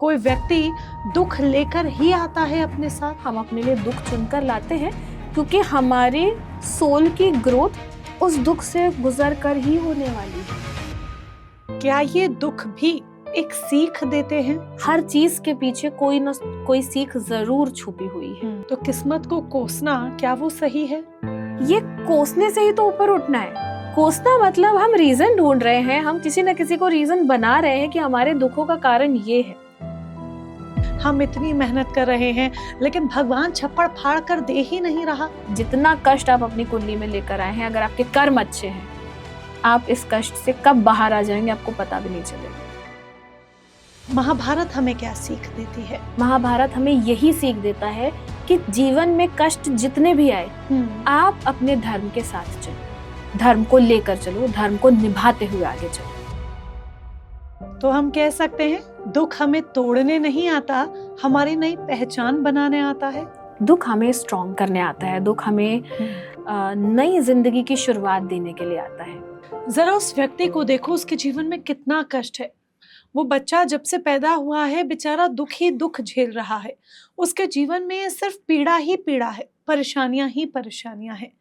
कोई व्यक्ति दुख लेकर ही आता है अपने साथ। हम अपने लिए दुख चुनकर लाते हैं क्योंकि हमारी सोल की ग्रोथ उस दुख से गुजर कर ही होने वाली है। क्या ये दुख भी एक सीख देते हैं? हर चीज के पीछे कोई न कोई सीख जरूर छुपी हुई है। तो किस्मत को कोसना क्या वो सही है? ये कोसने से ही तो ऊपर उठना है। कोसना मतलब हम रीजन ढूंढ रहे हैं, हम किसी न किसी को रीजन बना रहे हैं कि हमारे दुखों का कारण ये है। हम इतनी मेहनत कर रहे हैं लेकिन भगवान छप्पड़ फाड़ कर दे ही नहीं रहा। जितना कष्ट आप अपनी कुंडली में लेकर आए हैं, अगर आपके कर्म अच्छे हैं, आप इस कष्ट से कब बाहर आ जाएंगे आपको पता भी नहीं चलेगा। महाभारत हमें क्या सीख देती है? महाभारत हमें यही सीख देता है कि जीवन में कष्ट जितने भी आए, आप अपने धर्म के साथ चलो, धर्म को लेकर चलो, धर्म को निभाते हुए आगे चलो। तो हम कह सकते हैं दुख हमें तोड़ने नहीं आता, हमारी नई पहचान बनाने आता है। दुख हमें स्ट्रॉन्ग करने आता है, दुख हमें नई जिंदगी की शुरुआत देने के लिए आता है। जरा उस व्यक्ति को देखो, उसके जीवन में कितना कष्ट है। वो बच्चा जब से पैदा हुआ है बेचारा दुख ही दुख झेल रहा है। उसके जीवन में सिर्फ पीड़ा ही पीड़ा है, परेशानियां ही परेशानियां हैं।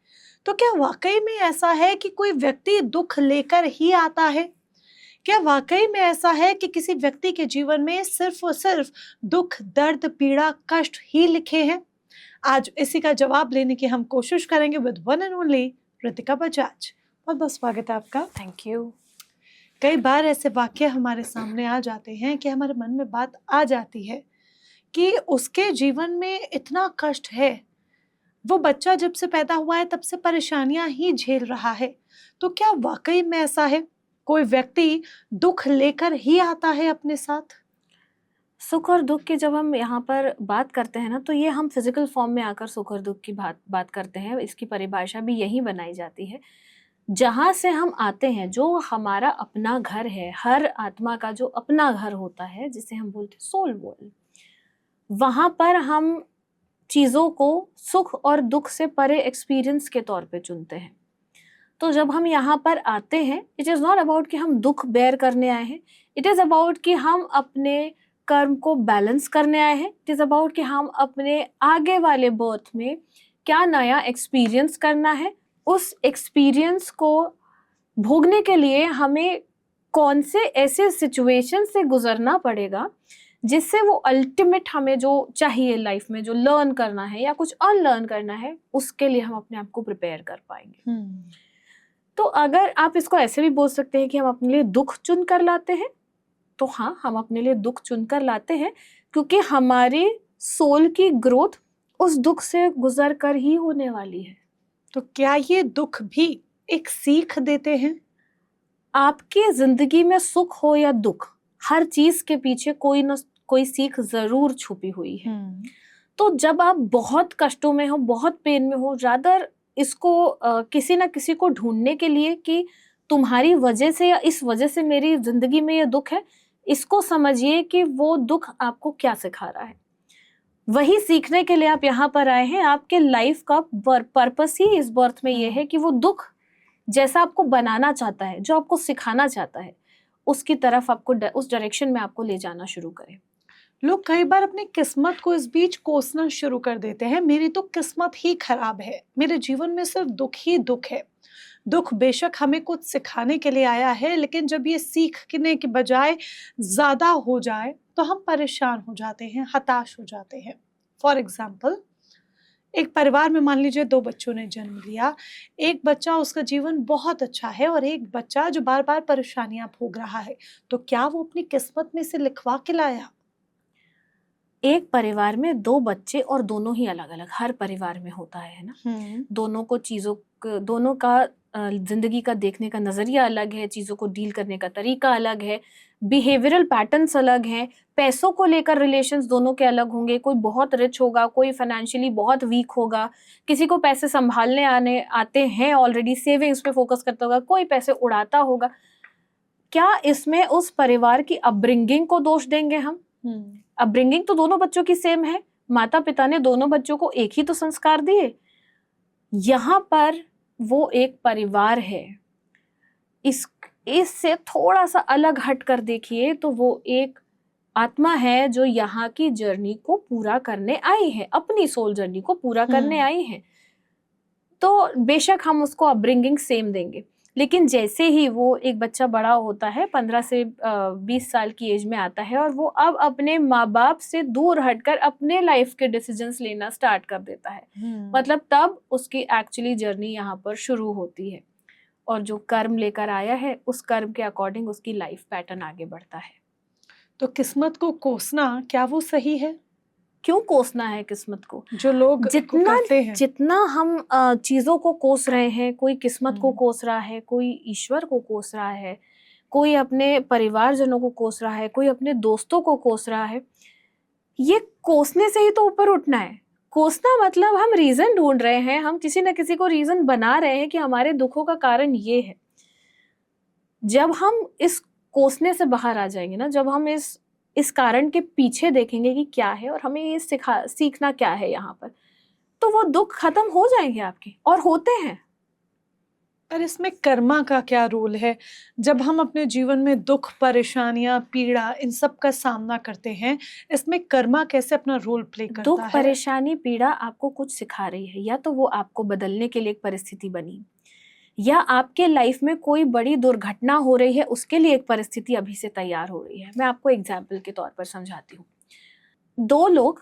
तो क्या वाकई में ऐसा है कि कोई व्यक्ति दुख लेकर ही आता है? क्या वाकई में ऐसा है कि किसी व्यक्ति के जीवन में सिर्फ और सिर्फ दुख, दर्द, पीड़ा, कष्ट ही लिखे हैं? आज इसी का जवाब लेने की हम कोशिश करेंगे with one and only Ritika Bajaj. बहुत बहुत स्वागत है आपका। Thank you. कई बार ऐसे वाक्य हमारे सामने आ जाते हैं कि हमारे मन में बात आ जाती है कि उसके जीवन में इतना कष्ट है, वो बच्चा जब से पैदा हुआ है तब से परेशानियां ही झेल रहा है। तो क्या वाकई में ऐसा है? कोई व्यक्ति दुख लेकर ही आता है अपने साथ? सुख और दुख की जब हम यहाँ पर बात करते हैं ना, तो ये हम फिजिकल फॉर्म में आकर सुख और दुख की बात करते हैं। इसकी परिभाषा भी यही बनाई जाती है। जहाँ से हम आते हैं, जो हमारा अपना घर है, हर आत्मा का जो अपना घर होता है जिसे हम बोलते हैं सोल वर्ल्ड, वहाँ पर हम चीज़ों को सुख और दुख से परे एक्सपीरियंस के तौर पे चुनते हैं। तो जब हम यहाँ पर आते हैं, इट इज़ नॉट अबाउट कि हम दुख बेयर करने आए हैं, इट इज़ अबाउट कि हम अपने कर्म को बैलेंस करने आए हैं। इट इज़ अबाउट कि हम अपने आगे वाले बर्थ में क्या नया एक्सपीरियंस करना है, उस एक्सपीरियंस को भोगने के लिए हमें कौन से ऐसे सिचुएशन से गुजरना पड़ेगा जिससे वो अल्टीमेट हमें जो चाहिए लाइफ में, जो लर्न करना है या कुछ अनलर्न करना है, उसके लिए हम अपने आप को प्रिपेयर कर पाएंगे। तो अगर आप इसको ऐसे भी बोल सकते हैं कि हम अपने लिए दुख चुन कर लाते हैं, तो हाँ, हम अपने लिए दुख चुन कर लाते हैं क्योंकि हमारी सोल की ग्रोथ उस दुख से गुजर कर ही होने वाली है। तो क्या ये दुख भी एक सीख देते हैं? आपकी जिंदगी में सुख हो या दुख, हर चीज के पीछे कोई न कोई सीख जरूर छुपी हुई है। तो जब आप बहुत कष्टों में हो, बहुत पेन में हो, रादर इसको किसी न किसी को ढूंढने के लिए कि तुम्हारी वजह से या इस वजह से मेरी जिंदगी में ये दुख है, इसको समझिए कि वो दुख आपको क्या सिखा रहा है। वही सीखने के लिए आप यहाँ पर आए हैं। आपके लाइफ का पर्पस ही इस बर्थ में ये है कि वो दुख जैसा आपको बनाना चाहता है, जो आपको सिखाना चाहता है, उसकी तरफ आपको उस डायरेक्शन में आपको ले जाना शुरू करें। लोग कई बार अपनी किस्मत को इस बीच कोसना शुरू कर देते हैं। मेरी तो किस्मत ही खराब है, मेरे जीवन में सिर्फ दुख ही दुख है। दुख बेशक हमें कुछ सिखाने के लिए आया है, लेकिन जब ये सीखने के बजाय ज्यादा हो जाए तो हम परेशान हो जाते हैं, हताश हो जाते हैं। फॉर एग्जाम्पल, एक परिवार में मान लीजिए 2 बच्चों ने जन्म लिया। एक बच्चा, उसका जीवन बहुत अच्छा है, और एक बच्चा जो बार बार परेशानियां भोग रहा है। तो क्या वो अपनी किस्मत में से लिखवा के लाया? एक परिवार में 2 बच्चे और दोनों ही अलग अलग, हर परिवार में होता है ना। दोनों को दोनों का जिंदगी का देखने का नजरिया अलग है, चीजों को डील करने का तरीका अलग है, बिहेवियरल पैटर्न्स अलग हैं, पैसों को लेकर रिलेशंस दोनों के अलग होंगे। कोई बहुत रिच होगा, कोई फाइनेंशियली बहुत वीक होगा, किसी को पैसे संभालने आते हैं, ऑलरेडी सेविंग्स पे फोकस करता होगा, कोई पैसे उड़ाता होगा। क्या इसमें उस परिवार की अपब्रिंगिंग को दोष देंगे हम? अपब्रिंगिंग तो दोनों बच्चों की सेम है, माता पिता ने दोनों बच्चों को एक ही तो संस्कार दिए। यहाँ पर वो एक परिवार है, इससे थोड़ा सा अलग हट कर देखिए तो वो एक आत्मा है जो यहाँ की जर्नी को पूरा करने आई है, अपनी सोल जर्नी को पूरा करने आई है। तो बेशक हम उसको अपब्रिंगिंग सेम देंगे, लेकिन जैसे ही वो एक बच्चा बड़ा होता है, 15 से 20 साल की एज में आता है, और वो अब अपने माँ बाप से दूर हटकर अपने लाइफ के डिसीजंस लेना स्टार्ट कर देता है, मतलब तब उसकी एक्चुअली जर्नी यहाँ पर शुरू होती है। और जो कर्म लेकर आया है, उस कर्म के अकॉर्डिंग उसकी लाइफ पैटर्न आगे बढ़ता है। तो किस्मत को कोसना, क्या वो सही है? क्यों कोसना है किस्मत को? जो लोग करते हैं, जितना हम चीजों को कोस रहे हैं, कोई किस्मत को कोस रहा है, कोई ईश्वर को कोस रहा है, कोई अपने परिवारजनों को कोस रहा है, कोई अपने दोस्तों को कोस रहा है, ये कोसने से ही तो ऊपर उठना है। कोसना मतलब हम रीजन ढूंढ रहे हैं, हम किसी न किसी को रीजन बना रहे हैं कि हमारे दुखों का कारण ये है। जब हम इस कोसने से बाहर आ जाएंगे ना, जब हम इस कारण के पीछे देखेंगे कि क्या है और हमें ये सीखना क्या है यहाँ पर, तो वो दुख खत्म हो जाएंगे आपके, और होते हैं। पर इसमें कर्मा का क्या रोल है? जब हम अपने जीवन में दुख, परेशानियां, पीड़ा, इन सब का सामना करते हैं, इसमें कर्मा कैसे अपना रोल प्ले करता है? दुख, परेशानी, पीड़ा आपको कुछ सिखा रही है, या तो वो आपको बदलने के लिए एक परिस्थिति बनी, या आपके लाइफ में कोई बड़ी दुर्घटना हो रही है, उसके लिए एक परिस्थिति अभी से तैयार हो रही है। मैं आपको एग्जाम्पल के तौर पर समझाती हूँ। 2 लोग,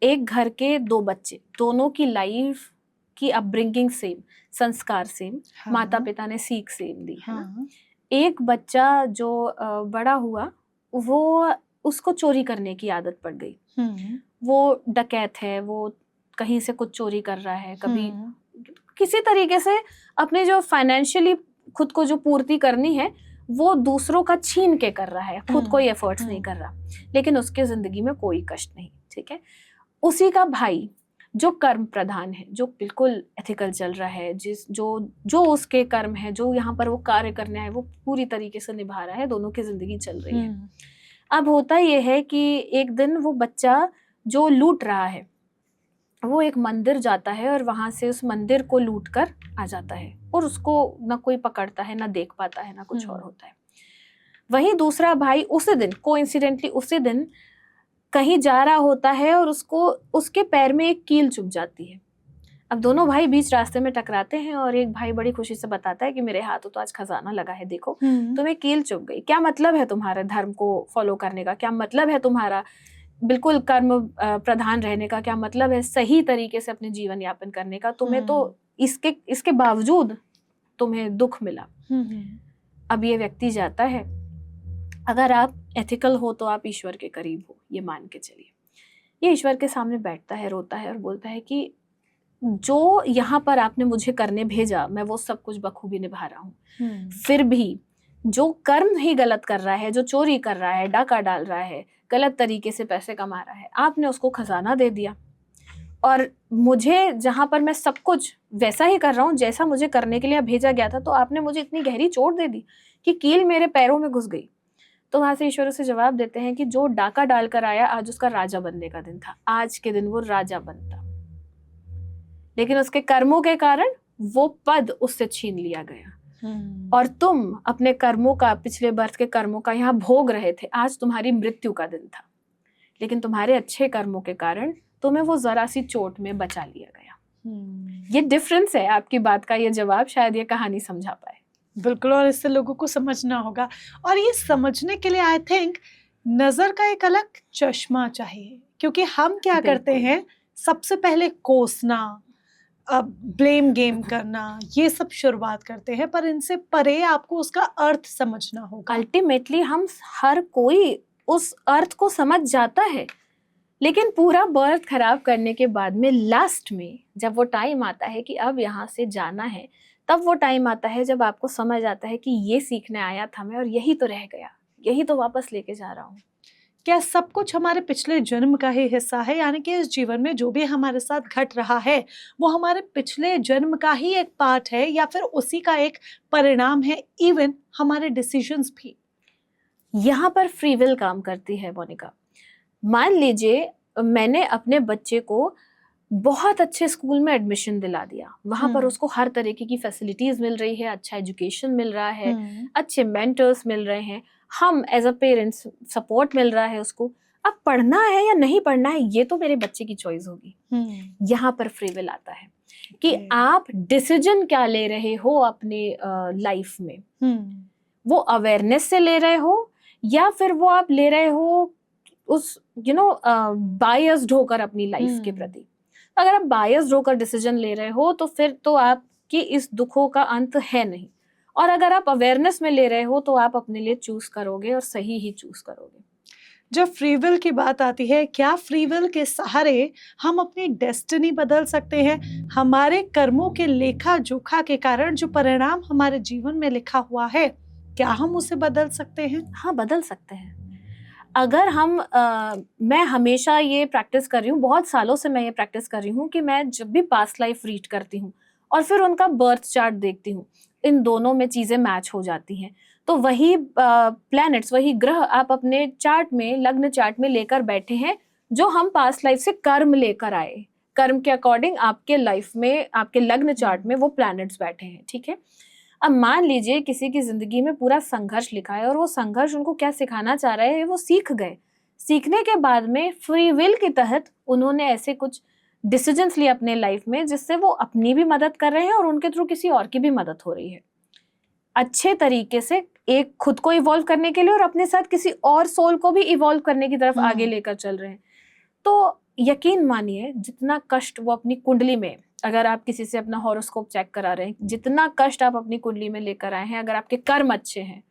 एक घर के 2 बच्चे, दोनों की लाइफ की अपब्रिंगिंग सेम, संस्कार सेम, माता पिता ने सीख सेम दी, है ना। एक बच्चा जो बड़ा हुआ, वो उसको चोरी करने की आदत पड़ गई, वो डकैत है, वो कहीं से कुछ चोरी कर रहा है, कभी किसी तरीके से अपने जो फाइनेंशियली खुद को जो पूर्ति करनी है, वो दूसरों का छीन के कर रहा है, खुद कोई एफर्ट्स नहीं कर रहा, लेकिन उसके जिंदगी में कोई कष्ट नहीं, ठीक है। उसी का भाई जो कर्म प्रधान है, जो बिल्कुल एथिकल चल रहा है, जो उसके कर्म है, जो यहाँ पर वो कार्य करना है, वो पूरी तरीके से निभा रहा है, दोनों की जिंदगी चल रही है। अब होता यह है कि एक दिन वो बच्चा जो लूट रहा है, वो एक मंदिर जाता है और वहां से उस मंदिर को लूट कर आ जाता है, और उसको ना कोई पकड़ता है, ना देख पाता है, ना कुछ और होता है। वहीं दूसरा भाई उसी दिन, कोइंसिडेंटली उसी दिन कहीं जा रहा होता है, और उसके पैर में एक कील चुभ जाती है। अब दोनों भाई बीच रास्ते में टकराते हैं, और एक भाई बड़ी खुशी से बताता है कि मेरे हाथों तो आज खजाना लगा है, देखो तुम्हें कील चुभ गई। क्या मतलब है तुम्हारे धर्म को फॉलो करने का? क्या मतलब है तुम्हारा बिल्कुल कर्म प्रधान रहने का? क्या मतलब है सही तरीके से अपने जीवन यापन करने का? तुम्हें तो इसके बावजूद तुम्हें दुख मिला। अब ये व्यक्ति जाता है, अगर आप एथिकल हो तो आप ईश्वर के करीब हो, ये मान के चलिए। ये ईश्वर के सामने बैठता है, रोता है और बोलता है कि जो यहाँ पर आपने मुझे करने भेजा, मैं वो सब कुछ बखूबी निभा रहा हूँ, फिर भी जो कर्म ही गलत कर रहा है, जो चोरी कर रहा है, डाका डाल रहा है, गलत तरीके से पैसे कमा रहा है, आपने उसको खजाना दे दिया, और मुझे जहाँ पर मैं सब कुछ वैसा ही कर रहा हूँ जैसा मुझे करने के लिए भेजा गया था, तो आपने मुझे इतनी गहरी चोट दे दी कि कील मेरे पैरों में घुस गई। तो वहां से ईश्वर उसे जवाब देते हैं कि जो डाका डालकर आया, आज उसका राजा बनने का दिन था, आज के दिन वो राजा बनता, लेकिन उसके कर्मों के कारण वो पद उससे छीन लिया गया, और तुम अपने कर्मों का, पिछले बर्थ के कर्मों का यहाँ भोग रहे थे। आज तुम्हारी मृत्यु का दिन था, लेकिन अच्छे कर्मों के कारण तुम्हें वो जरा सी चोट में बचा लिया गया। ये डिफरेंस है आपकी बात का, ये जवाब शायद ये कहानी समझा पाए। बिल्कुल, और इससे लोगों को समझना होगा, और ये समझने के लिए आई थिंक नजर का एक अलग चश्मा चाहिए, क्योंकि हम क्या करते हैं, सबसे पहले कोसना, ब्लेम गेम करना, ये सब शुरुआत करते हैं, पर इनसे परे आपको उसका अर्थ समझना होगा। अल्टीमेटली हम हर कोई उस अर्थ को समझ जाता है, लेकिन पूरा बर्थ खराब करने के बाद में लास्ट में जब वो टाइम आता है कि अब यहाँ से जाना है, तब वो टाइम आता है जब आपको समझ आता है कि ये सीखने आया था मैं, और यही तो रह गया, यही तो वापस लेके जा रहा हूँ। क्या सब कुछ हमारे पिछले जन्म का ही हिस्सा है? यानी कि इस जीवन में जो भी हमारे साथ घट रहा है, वो हमारे पिछले जन्म का ही एक पार्ट है, या फिर उसी का एक परिणाम है? इवन हमारे डिसीजंस भी यहाँ पर फ्री विल काम करती है मोनिका। मान लीजिए मैंने अपने बच्चे को बहुत अच्छे स्कूल में एडमिशन दिला दिया, वहां पर उसको हर तरीके की फैसिलिटीज मिल रही है, अच्छा एजुकेशन मिल रहा है, अच्छे मेंटर्स मिल रहे हैं, हम एज अ पेरेंट्स सपोर्ट मिल रहा है उसको, अब पढ़ना है या नहीं पढ़ना है ये तो मेरे बच्चे की चॉइस होगी। यहाँ पर फ्री विल आता है कि Okay. आप डिसीजन क्या ले रहे हो अपने लाइफ में, वो अवेयरनेस से ले रहे हो या फिर वो आप ले रहे हो उस बायस्ड होकर अपनी लाइफ के प्रति। अगर आप बायस्ड होकर डिसीजन ले रहे हो तो फिर तो आपकी इस दुखों का अंत है नहीं, और अगर आप अवेयरनेस में ले रहे हो तो आप अपने लिए चूज करोगे और सही ही चूज करोगे। जब फ्री विल की बात आती है, क्या फ्री विल के सहारे हम अपनी डेस्टिनी बदल सकते हैं? हमारे कर्मों के लेखा जोखा के कारण जो परिणाम हमारे जीवन में लिखा हुआ है, क्या हम उसे बदल सकते हैं? हाँ, बदल सकते हैं। अगर हम मैं हमेशा ये प्रैक्टिस कर रही हूँ, बहुत सालों से मैं ये प्रैक्टिस कर रही हूँ कि मैं जब भी पास्ट लाइफ रीड करती हूँ और फिर उनका बर्थ चार्ट देखती हूँ, इन दोनों में चीजें मैच हो जाती हैं। तो वही प्लैनेट्स, वही ग्रह आप अपने चार्ट में, लग्न चार्ट में लेकर बैठे हैं, जो हम पास्ट लाइफ से कर्म लेकर आए, कर्म के अकॉर्डिंग आपके लाइफ में, आपके लग्न चार्ट में वो प्लैनेट्स बैठे हैं, ठीक है। अब मान लीजिए किसी की जिंदगी में पूरा संघर्ष लिखा है और वो संघर्ष उनको क्या सिखाना चाह रहे हैं वो सीख गए। सीखने के बाद में फ्री विल के तहत उन्होंने ऐसे कुछ डिसीजंस लिए अपने लाइफ में जिससे वो अपनी भी मदद कर रहे हैं और उनके थ्रू किसी और की भी मदद हो रही है, अच्छे तरीके से, एक खुद को इवॉल्व करने के लिए और अपने साथ किसी और सोल को भी इवॉल्व करने की तरफ आगे लेकर चल रहे हैं। तो यकीन मानिए जितना कष्ट वो अपनी कुंडली में, अगर आप किसी से अपना हॉरोस्कोप चेक करा रहे हैं, जितना कष्ट आप अपनी कुंडली में लेकर आए हैं, अगर आपके कर्म अच्छे हैं,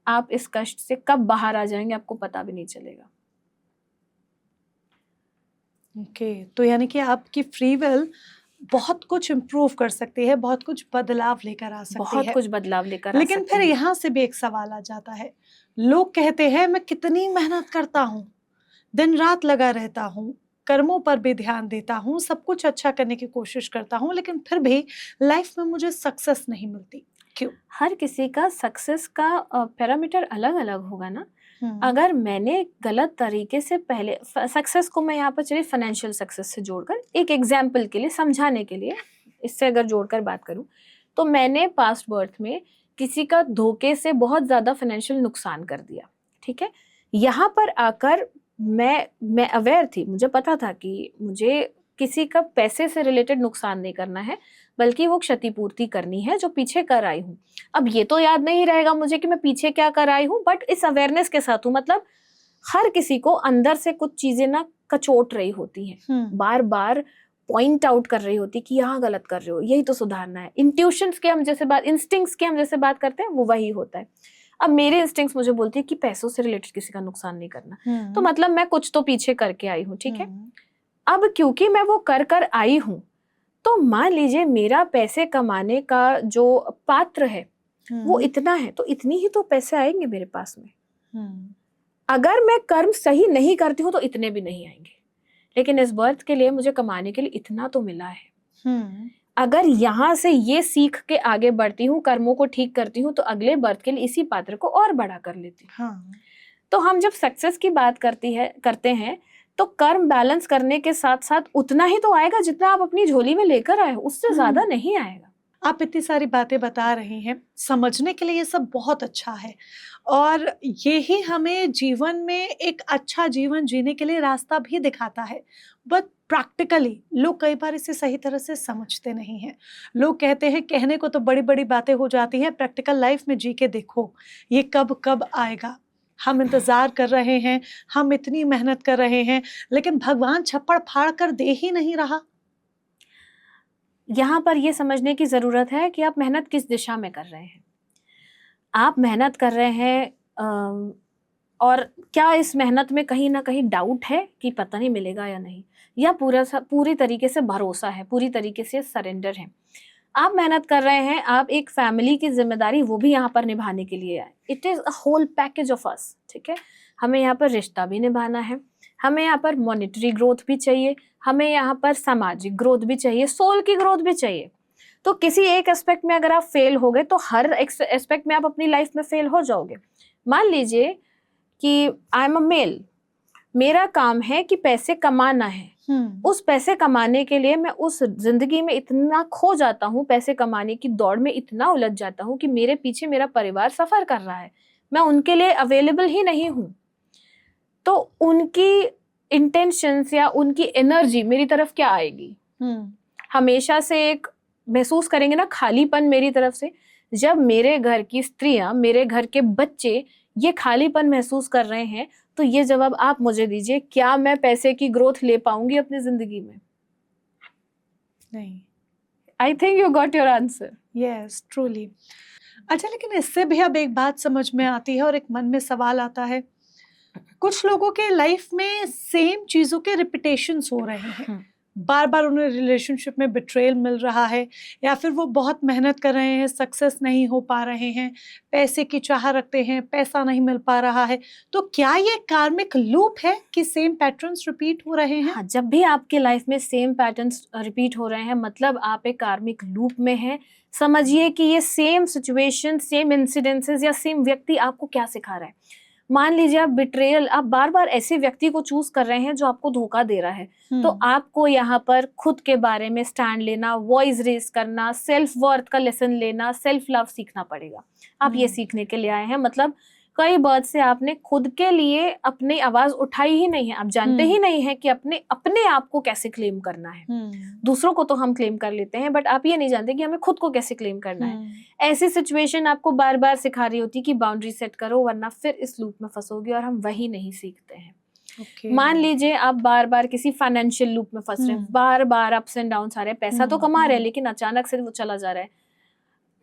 आप इस कष्ट से कब बाहर आ जाएंगे आपको पता भी नहीं चलेगा। ओके, तो यानी कि आपकी फ्री विल बहुत कुछ इम्प्रूव कर सकती है, बहुत कुछ बदलाव लेकर आ सकती बहुत है। कुछ बदलाव लेकर आ लेकिन सकती फिर है। यहाँ से भी एक सवाल आ जाता है, लोग कहते हैं मैं कितनी मेहनत करता हूँ, दिन रात लगा रहता हूँ, कर्मों पर भी ध्यान देता हूँ, सब कुछ अच्छा करने की कोशिश करता हूँ, लेकिन फिर भी लाइफ में मुझे सक्सेस नहीं मिलती, क्यों? हर किसी का सक्सेस का पैरामीटर अलग अलग होगा ना। अगर मैंने गलत तरीके से पहले सक्सेस को, मैं यहाँ पर चलिए फाइनेंशियल सक्सेस से जोड़कर एक एग्जाम्पल के लिए, समझाने के लिए इससे अगर जोड़कर बात करूँ, तो मैंने पास्ट बर्थ में किसी का धोखे से बहुत ज़्यादा फाइनेंशियल नुकसान कर दिया, ठीक है। यहाँ पर आकर मैं अवेयर थी, मुझे पता था कि मुझे किसी का पैसे से रिलेटेड नुकसान नहीं करना है, बल्कि वो क्षतिपूर्ति करनी है जो पीछे कर आई हूँ। अब ये तो याद नहीं रहेगा मुझे कि मैं पीछे क्या कर आई हूँ, बट इस अवेयरनेस के साथ हूँ। मतलब हर किसी को अंदर से कुछ चीजें ना कचोट रही होती हैं, बार बार पॉइंट आउट कर रही होती कि यहाँ गलत कर रहे हो, यही तो सुधारना है। इंट्यूशंस के हम जैसे बात, इंस्टिंक्ट्स के हम जैसे बात करते हैं, वो वही होता है। अब मेरे इंस्टिंक्ट्स मुझे बोलती है कि पैसों से रिलेटेड किसी का नुकसान नहीं करना, तो मतलब मैं कुछ तो पीछे करके आई हूँ, ठीक है। अब क्योंकि मैं वो कर आई हूँ, तो मान लीजिए मेरा पैसे कमाने का जो पात्र है वो इतना है, तो इतनी ही तो पैसे आएंगे मेरे पास में। अगर मैं कर्म सही नहीं करती हूँ तो इतने भी नहीं आएंगे, लेकिन इस बर्थ के लिए मुझे कमाने के लिए इतना तो मिला है। अगर यहाँ से ये सीख के आगे बढ़ती हूँ, कर्मों को ठीक करती हूँ, तो अगले बर्थ के लिए इसी पात्र को और बड़ा कर लेती हूँ। तो हम जब सक्सेस की बात करते हैं तो कर्म बैलेंस करने के साथ साथ उतना ही तो आएगा जितना आप अपनी झोली में लेकर आए हो, उससे ज्यादा नहीं आएगा। आप इतनी सारी बातें बता रही हैं, समझने के लिए ये सब बहुत अच्छा है, और ये ही हमें जीवन में एक अच्छा जीवन जीने के लिए रास्ता भी दिखाता है। बट प्रैक्टिकली लोग कई बार इसे सही तरह से समझते नहीं हैं। लोग कहते हैं कहने को तो बड़ी बड़ी बातें हो जाती हैं, प्रैक्टिकल लाइफ में जी के देखो ये कब कब आएगा। हम इंतजार कर रहे हैं, हम इतनी मेहनत कर रहे हैं, लेकिन भगवान छप्पड़ फाड़ कर दे ही नहीं रहा। यहाँ पर ये समझने की जरूरत है कि आप मेहनत किस दिशा में कर रहे हैं। आप मेहनत कर रहे हैं और क्या इस मेहनत में कहीं ना कहीं डाउट है कि पता नहीं मिलेगा या नहीं, या पूरी तरीके से भरोसा है, पूरी तरीके से सरेंडर है। आप मेहनत कर रहे हैं, आप एक फैमिली की जिम्मेदारी वो भी यहाँ पर निभाने के लिए आए। It is a whole package of us, ठीक है। हमें यहाँ पर रिश्ता भी निभाना है, हमें यहाँ पर मॉनेटरी ग्रोथ भी चाहिए, हमें यहाँ पर सामाजिक ग्रोथ भी चाहिए, सोल की ग्रोथ भी चाहिए। तो किसी एक एस्पेक्ट में अगर आप फेल हो गए तो हर एस्पेक्ट में आप अपनी लाइफ में फेल हो जाओगे। मान लीजिए कि आई एम अ मेल, मेरा काम है कि पैसे कमाना है, उस पैसे कमाने के लिए मैं उस जिंदगी में इतना खो जाता हूँ, पैसे कमाने की दौड़ में इतना उलझ जाता हूँ कि मेरे पीछे मेरा परिवार सफर कर रहा है, मैं उनके लिए अवेलेबल ही नहीं हूँ। तो उनकी इंटेंशंस या उनकी एनर्जी मेरी तरफ क्या आएगी? हमेशा से एक महसूस करेंगे ना खालीपन मेरी तरफ से। जब मेरे घर की स्त्रियां, मेरे घर के बच्चे ये खालीपन महसूस कर रहे हैं, तो ये जवाब आप मुझे दीजिए, क्या मैं पैसे की ग्रोथ ले पाऊंगी अपनी जिंदगी में? नहीं। I think you got your answer. Yes, truly. अच्छा, लेकिन इससे भी अब एक बात समझ में आती है और एक मन में सवाल आता है, कुछ लोगों के लाइफ में सेम चीजों के रिपीटेशंस हो रहे हैं, बार बार उन्हें रिलेशनशिप में बिट्रेयल मिल रहा है, या फिर वो बहुत मेहनत कर रहे हैं, सक्सेस नहीं हो पा रहे हैं, पैसे की चाह रखते हैं, पैसा नहीं मिल पा रहा है। तो क्या ये कार्मिक लूप है कि सेम पैटर्न्स रिपीट हो रहे हैं? हाँ, जब भी आपके लाइफ में सेम पैटर्न्स रिपीट हो रहे हैं, मतलब आप एक कार्मिक लूप में हैं। समझिए कि ये सेम सिचुएशन, सेम इंसिडेंसेस या सेम व्यक्ति आपको क्या सिखा रहा है। मान लीजिए आप बिट्रेयल, आप बार बार ऐसे व्यक्ति को चूज कर रहे हैं जो आपको धोखा दे रहा है, तो आपको यहाँ पर खुद के बारे में स्टैंड लेना, वॉइस रेज करना, सेल्फ वर्थ का लेसन लेना, सेल्फ लव सीखना पड़ेगा। आप ये सीखने के लिए आए हैं, मतलब कई बर्थ से आपने खुद के लिए अपनी आवाज उठाई ही नहीं है। आप जानते ही नहीं है कि अपने अपने आप को कैसे क्लेम करना है। दूसरों को तो हम क्लेम कर लेते हैं, बट आप ये नहीं जानते कि हमें खुद को कैसे क्लेम करना है। ऐसी सिचुएशन आपको बार बार सिखा रही होती कि बाउंड्री सेट करो, वरना फिर इस लूप में फंसोगे, और हम वही नहीं सीखते हैं। मान लीजिए आप बार बार किसी फाइनेंशियल लूप में फंस रहे हैं, बार बार अप्स एंड डाउन आ रहे हैं, पैसा तो कमा रहे हैं लेकिन अचानक से वो चला जा रहा है।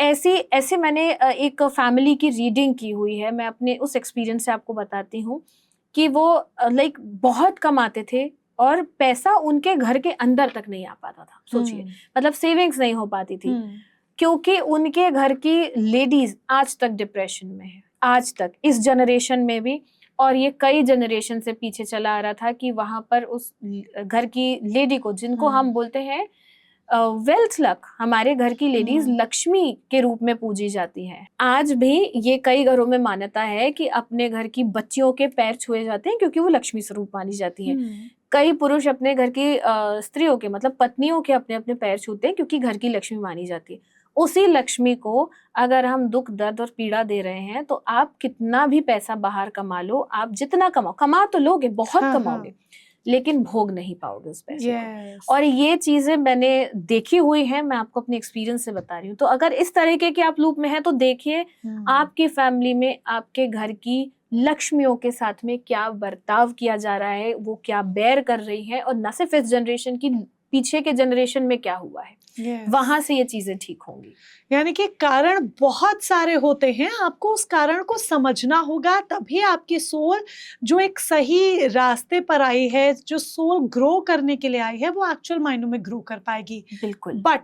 ऐसे मैंने एक फैमिली की रीडिंग की हुई है। मैं अपने उस एक्सपीरियंस से आपको बताती हूँ कि वो लाइक बहुत कमाते थे और पैसा उनके घर के अंदर तक नहीं आ पाता था। सोचिए, मतलब सेविंग्स नहीं हो पाती थी, क्योंकि उनके घर की लेडीज आज तक डिप्रेशन में है, आज तक, इस जनरेशन में भी, और ये कई जनरेशन से पीछे चला आ रहा था कि वहां पर उस घर की लेडी को, जिनको हम बोलते हैं वेल्थ लक, हमारे घर की लेडीज लक्ष्मी के रूप में पूजी जाती हैं। आज भी ये कई घरों में मान्यता है कि अपने घर की बच्चियों के पैर छुए जाते हैं क्योंकि वो लक्ष्मी स्वरूप मानी जाती हैं। कई पुरुष अपने घर की स्त्रियों के, मतलब पत्नियों के, अपने अपने पैर छूते हैं क्योंकि घर की लक्ष्मी मानी जाती है। उसी लक्ष्मी को अगर हम दुख, दर्द और पीड़ा दे रहे हैं, तो आप कितना भी पैसा बाहर कमा लो, आप जितना कमा तो लोगे, बहुत कमाओगे, लेकिन भोग नहीं पाओगे उस पैसे को। और ये चीजें मैंने देखी हुई है, मैं आपको अपने एक्सपीरियंस से बता रही हूँ। तो अगर इस तरीके के आप लूप में हैं, तो देखिए आपकी फैमिली में, आपके घर की लक्ष्मियों के साथ में क्या बर्ताव किया जा रहा है, वो क्या बेयर कर रही है, और न सिर्फ इस जनरेशन की, पीछे के जनरेशन में क्या हुआ है। वहां से ये चीजें ठीक होंगी। यानी कि कारण बहुत सारे होते हैं, आपको उस कारण को समझना होगा, तभी आपकी सोल जो एक सही रास्ते पर आई है, जो सोल ग्रो करने के लिए आई है, वो एक्चुअल मायनों में ग्रो कर पाएगी। बिल्कुल। बट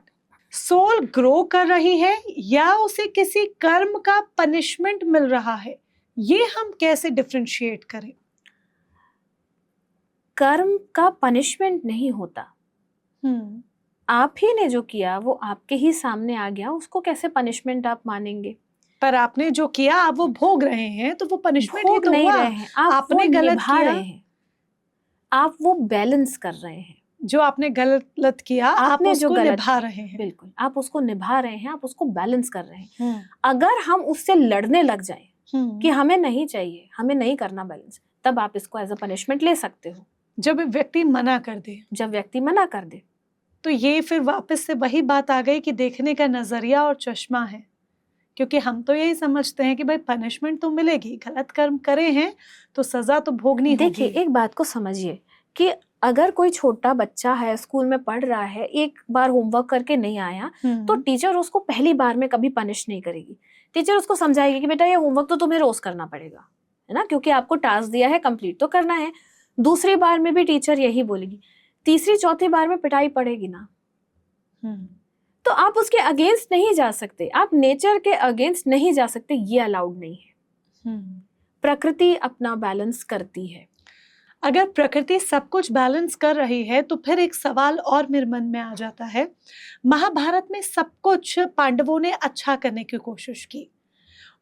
सोल ग्रो कर रही है या उसे किसी कर्म का पनिशमेंट मिल रहा है, ये हम कैसे डिफरेंशिएट करें? कर्म का पनिशमेंट नहीं होता। आप ही ने जो किया वो आपके ही सामने आ गया, उसको कैसे पनिशमेंट आप मानेंगे? पर आपने जो किया आप वो भोग रहे हैं, तो वो पनिशमेंट ही तो नहीं हुआ। रहे हैं, आपने गलत किया, रहे हैं, आप वो बैलेंस कर रहे हैं। जो आपने गलत किया, आप उसको निभा रहे हैं। बिल्कुल, आप उसको निभा रहे हैं, आप उसको बैलेंस कर रहे हैं। अगर हम उससे लड़ने लग जाएं कि हमें नहीं चाहिए, हमें नहीं करना बैलेंस, तब आप इसको एज अ पनिशमेंट ले सकते हो। जब व्यक्ति मना कर दे, तो ये फिर वापस से वही बात आ गई कि देखने का नजरिया और चश्मा है। क्योंकि हम तो यही समझते हैं कि भाई पनिशमेंट तो मिलेगी, गलत कर्म करे हैं तो सजा तो भोगनी होगी। देखिए, एक बात को समझिए कि अगर कोई छोटा बच्चा है, स्कूल में पढ़ रहा है, एक बार होमवर्क करके नहीं आया, तो टीचर उसको पहली बार में कभी पनिश नहीं करेगी। टीचर उसको समझाएगी कि बेटा ये होमवर्क तो तुम्हें रोज करना पड़ेगा, है ना, क्योंकि आपको टास्क दिया है, कंप्लीट तो करना है। दूसरी बार में भी टीचर यही बोलेगी। तीसरी चौथी बार में पिटाई पड़ेगी ना। तो आप उसके अगेंस्ट नहीं जा सकते, आप नेचर के अगेंस्ट नहीं जा सकते, ये अलाउड नहीं है। प्रकृति अपना बैलेंस करती है। अगर प्रकृति सब कुछ बैलेंस कर रही है, तो फिर एक सवाल और मेरे मन में आ जाता है। महाभारत में सब कुछ पांडवों ने अच्छा करने की कोशिश की,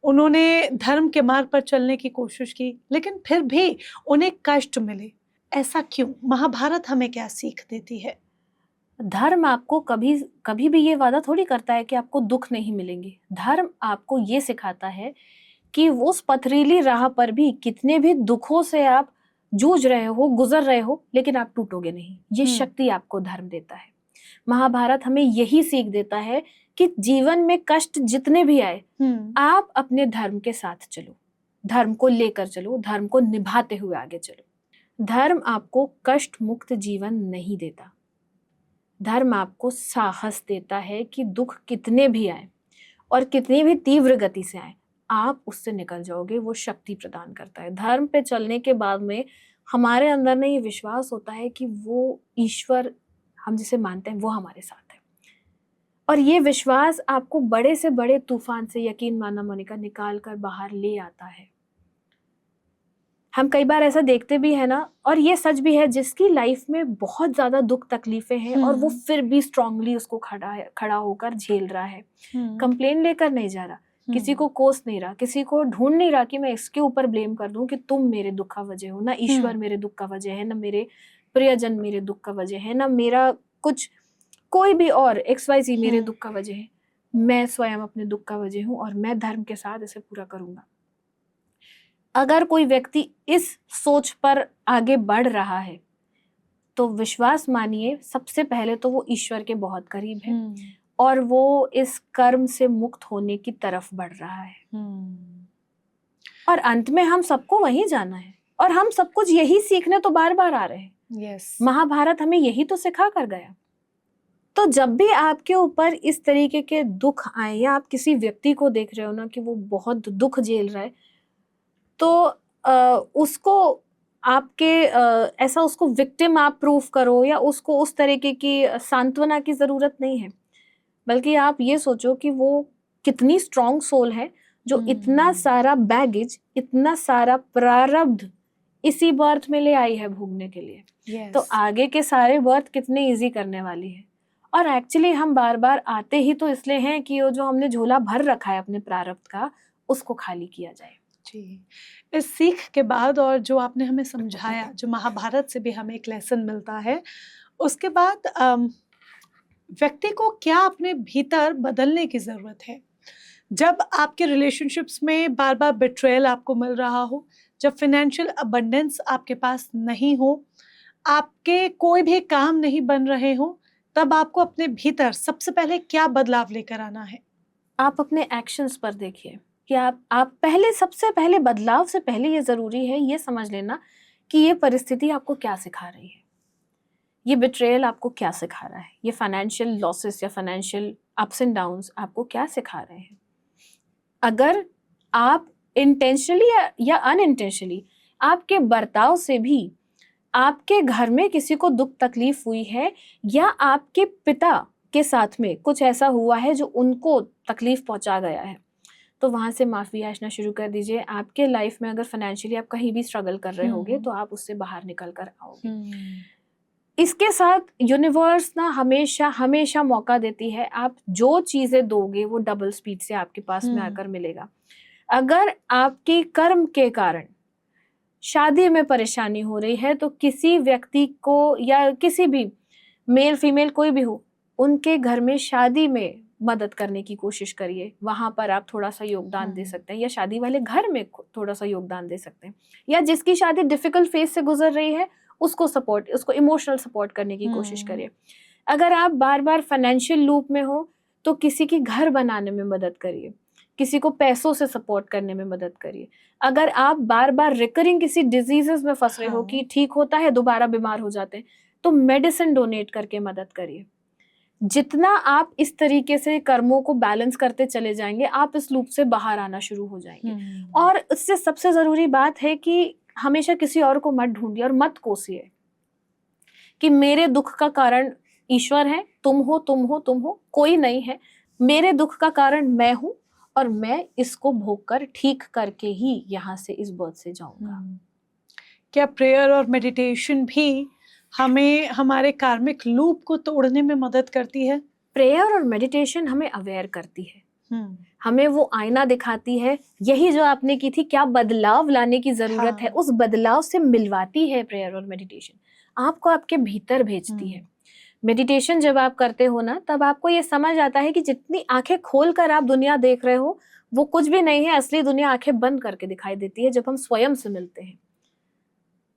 उन्होंने धर्म के मार्ग पर चलने की कोशिश की, लेकिन फिर भी उन्हें कष्ट मिले। ऐसा क्यों? महाभारत हमें क्या सीख देती है? धर्म आपको कभी भी ये वादा थोड़ी करता है कि आपको दुख नहीं मिलेंगे। धर्म आपको ये सिखाता है कि उस पथरीली राह पर भी कितने भी दुखों से आप जूझ रहे हो, गुजर रहे हो, लेकिन आप टूटोगे नहीं। ये शक्ति आपको धर्म देता है। महाभारत हमें यही सीख देता है कि जीवन में कष्ट जितने भी आए, आप अपने धर्म के साथ चलो, धर्म को लेकर चलो, धर्म को निभाते हुए आगे चलो। धर्म आपको कष्ट मुक्त जीवन नहीं देता। धर्म आपको साहस देता है कि दुख कितने भी आए और कितनी भी तीव्र गति से आए, आप उससे निकल जाओगे। वो शक्ति प्रदान करता है। धर्म पे चलने के बाद में हमारे अंदर में ये विश्वास होता है कि वो ईश्वर हम जिसे मानते हैं वो हमारे साथ है, और ये विश्वास आपको बड़े से बड़े तूफान से, यकीन माना मोनिका, निकाल कर बाहर ले आता है। हम कई बार ऐसा देखते भी है ना, और ये सच भी है, जिसकी लाइफ में बहुत ज्यादा दुख तकलीफें हैं और वो फिर भी स्ट्रांगली उसको खड़ा होकर झेल रहा है, कंप्लेन लेकर नहीं जा रहा, किसी को कोस नहीं रहा, किसी को ढूंढ नहीं रहा कि मैं इसके ऊपर ब्लेम कर दूं कि तुम मेरे दुख का वजह हो। ना ईश्वर मेरे दुख का वजह है, ना मेरे प्रियजन मेरे दुख का वजह है, ना मेरा कुछ कोई भी और XYZ मेरे दुख का वजह है। मैं स्वयं अपने दुख का वजह हूँ और मैं धर्म के साथ इसे पूरा करूंगा। अगर कोई व्यक्ति इस सोच पर आगे बढ़ रहा है तो विश्वास मानिए, सबसे पहले तो वो ईश्वर के बहुत करीब है और वो इस कर्म से मुक्त होने की तरफ बढ़ रहा है। और अंत में हम सबको वहीं जाना है, और हम सब कुछ यही सीखने तो बार बार आ रहे हैं। महाभारत हमें यही तो सिखा कर गया। तो जब भी आपके ऊपर इस तरीके के दुख आए, या आप किसी व्यक्ति को देख रहे हो ना कि वो बहुत दुख झेल रहा है, तो उसको आपके ऐसा उसको विक्टिम आप प्रूफ करो, या उसको उस तरीके की सांत्वना की जरूरत नहीं है, बल्कि आप ये सोचो कि वो कितनी स्ट्रॉन्ग सोल है जो इतना सारा बैगेज, इतना सारा प्रारब्ध इसी बर्थ में ले आई है भोगने के लिए। तो आगे के सारे बर्थ कितने इजी करने वाली है। और एक्चुअली हम बार बार आते ही तो इसलिए हैं कि वो जो हमने झोला भर रखा है अपने प्रारब्ध का, उसको खाली किया जाए। जी, इस सीख के बाद और जो आपने हमें समझाया, जो महाभारत से भी हमें एक लेसन मिलता है, उसके बाद व्यक्ति को क्या अपने भीतर बदलने की ज़रूरत है? जब आपके रिलेशनशिप्स में बार बार बिट्रेयल आपको मिल रहा हो, जब फाइनेंशियल अबंडेंस आपके पास नहीं हो, आपके कोई भी काम नहीं बन रहे हो, तब आपको अपने भीतर सबसे पहले क्या बदलाव लेकर आना है? आप अपने एक्शंस पर देखिए कि आप पहले, सबसे पहले बदलाव से पहले ये जरूरी है ये समझ लेना कि ये परिस्थिति आपको क्या सिखा रही है, ये बिट्रेयल आपको क्या सिखा रहा है, ये फाइनेंशियल लॉसेस या फाइनेंशियल अप्स एंड डाउन्स आपको क्या सिखा रहे हैं। अगर आप इंटेंशनली या अनइंटेंशनली आपके बर्ताव से भी आपके घर में किसी को दुख तकलीफ हुई है, या आपके पिता के साथ में कुछ ऐसा हुआ है जो उनको तकलीफ पहुंचा गया है, तो वहां से माफी याचना शुरू कर दीजिए। आपके लाइफ में अगर फाइनेंशियली आप कहीं भी स्ट्रगल कर रहे होगे तो आप उससे बाहर निकल कर आओगे। इसके साथ यूनिवर्स ना हमेशा हमेशा मौका देती है, आप जो चीजें दोगे वो डबल स्पीड से आपके पास में आकर मिलेगा। अगर आपके कर्म के कारण शादी में परेशानी हो रही है तो किसी व्यक्ति को, या किसी भी मेल फीमेल कोई भी हो, उनके घर में शादी में मदद करने की कोशिश करिए। वहां पर आप थोड़ा सा योगदान दे सकते हैं, या शादी वाले घर में थोड़ा सा योगदान दे सकते हैं, या जिसकी शादी डिफिकल्ट फेज से गुजर रही है उसको इमोशनल सपोर्ट करने की कोशिश करिए। अगर आप बार बार फाइनेंशियल लूप में हो तो किसी की घर बनाने में मदद करिए, किसी को पैसों से सपोर्ट करने में मदद करिए। अगर आप बार बार रिकरिंग किसी डिजीजेस में फंस रहे हो कि ठीक होता है दोबारा बीमार हो जाते हैं, तो मेडिसिन डोनेट करके मदद करिए। जितना आप इस तरीके से कर्मों को बैलेंस करते चले जाएंगे, आप इस लूप से बाहर आना शुरू हो जाएंगे। और इससे सबसे जरूरी बात है कि हमेशा किसी और को मत ढूंढिए और मत कोसिए कि मेरे दुख का कारण ईश्वर है, तुम हो, कोई नहीं है। मेरे दुख का कारण मैं हूं और मैं इसको भोग कर ठीक करके ही यहाँ से, इस बर्थ से जाऊंगा। क्या प्रेयर और मेडिटेशन भी हमें हमारे कार्मिक लूप को तोड़ने में मदद करती है? प्रेयर और मेडिटेशन हमें अवेयर करती है, हमें वो आईना दिखाती है, यही जो आपने की थी, क्या बदलाव लाने की जरूरत है, उस बदलाव से मिलवाती है प्रेयर और मेडिटेशन, आपको आपके भीतर भेजती है। मेडिटेशन जब आप करते हो ना, तब आपको ये समझ आता है कि जितनी आंखें खोलकर आप दुनिया देख रहे हो वो कुछ भी नहीं है, असली दुनिया आंखें बंद करके दिखाई देती है जब हम स्वयं से मिलते हैं।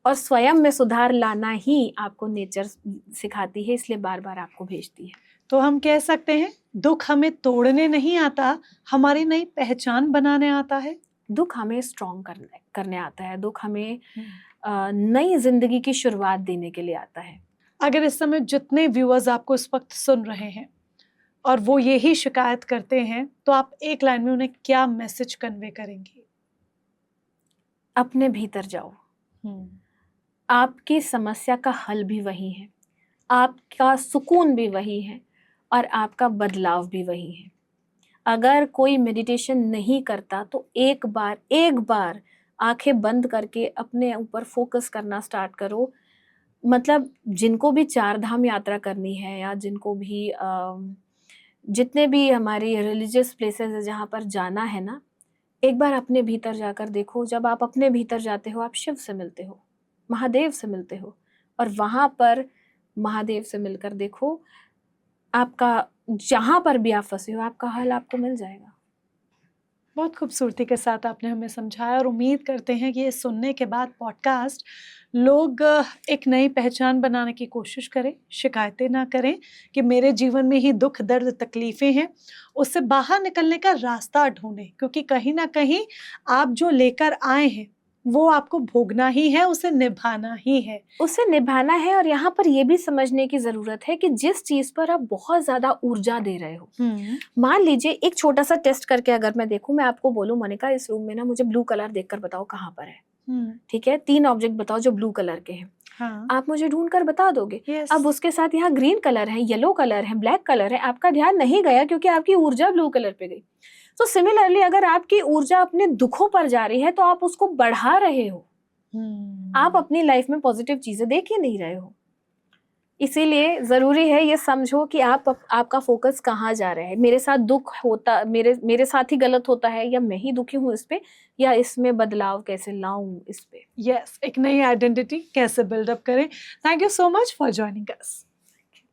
और स्वयं में सुधार लाना ही आपको नेचर सिखाती है, इसलिए बार बार आपको भेजती है। तो हम कह सकते हैं दुख हमें तोड़ने नहीं आता, हमारी नई पहचान बनाने आता है। दुख हमें स्ट्रॉन्ग करने आता है, दुख हमें नई जिंदगी की शुरुआत देने के लिए आता है। अगर इस समय जितने व्यूअर्स आपको इस वक्त सुन रहे हैं और वो यही शिकायत करते हैं, तो आप एक लाइन में उन्हें क्या मैसेज कन्वे करेंगी? अपने भीतर जाओ, आपकी समस्या का हल भी वही है, आपका सुकून भी वही है और आपका बदलाव भी वही है। अगर कोई मेडिटेशन नहीं करता तो एक बार आंखें बंद करके अपने ऊपर फोकस करना स्टार्ट करो। मतलब जिनको भी 4 धाम यात्रा करनी है या जिनको भी जितने भी हमारी रिलीजियस प्लेसेस है जहाँ पर जाना है ना, एक बार अपने भीतर जाकर देखो। जब आप अपने भीतर जाते हो, आप शिव से मिलते हो, महादेव से मिलते हो, और वहाँ पर महादेव से मिलकर देखो, आपका जहाँ पर भी आप फंसे हो, आपका हल आपको मिल जाएगा। बहुत खूबसूरती के साथ आपने हमें समझाया और उम्मीद करते हैं कि ये सुनने के बाद पॉडकास्ट लोग एक नई पहचान बनाने की कोशिश करें, शिकायतें ना करें कि मेरे जीवन में ही दुख दर्द तकलीफ़ें हैं, उससे बाहर निकलने का रास्ता ढूंढें, क्योंकि कहीं ना कहीं आप जो लेकर आए हैं वो आपको भोगना ही है, उसे निभाना ही है। उसे निभाना है। और यहाँ पर ये भी समझने की जरूरत है कि जिस चीज पर आप बहुत ज्यादा ऊर्जा दे रहे हो, मान लीजिए एक छोटा सा टेस्ट करके अगर मैं देखूं, मैं आपको बोलूं मोनिका इस रूम में ना मुझे ब्लू कलर देखकर बताओ कहाँ पर है, ठीक है, 3 ऑब्जेक्ट बताओ जो ब्लू कलर के हैं। हाँ। आप मुझे ढूंढ कर बता दोगे। Yes. अब उसके साथ यहाँ ग्रीन कलर है, येलो कलर है, ब्लैक कलर है, आपका ध्यान नहीं गया क्योंकि आपकी ऊर्जा ब्लू कलर पे गई। तो सिमिलरली अगर आपकी ऊर्जा अपने दुखों पर जा रही है तो आप उसको बढ़ा रहे हो, आप अपनी लाइफ में पॉजिटिव चीजें देख ही नहीं रहे हो। इसीलिए जरूरी है ये समझो कि आपका फोकस कहाँ जा रहा है। मेरे साथ दुख होता, मेरे साथ ही गलत होता है, या मैं ही दुखी हूँ इस पे, या इसमें बदलाव कैसे लाऊं इस पे। यस, एक नई आइडेंटिटी कैसे बिल्डअप करें। Thank you so much for joining us.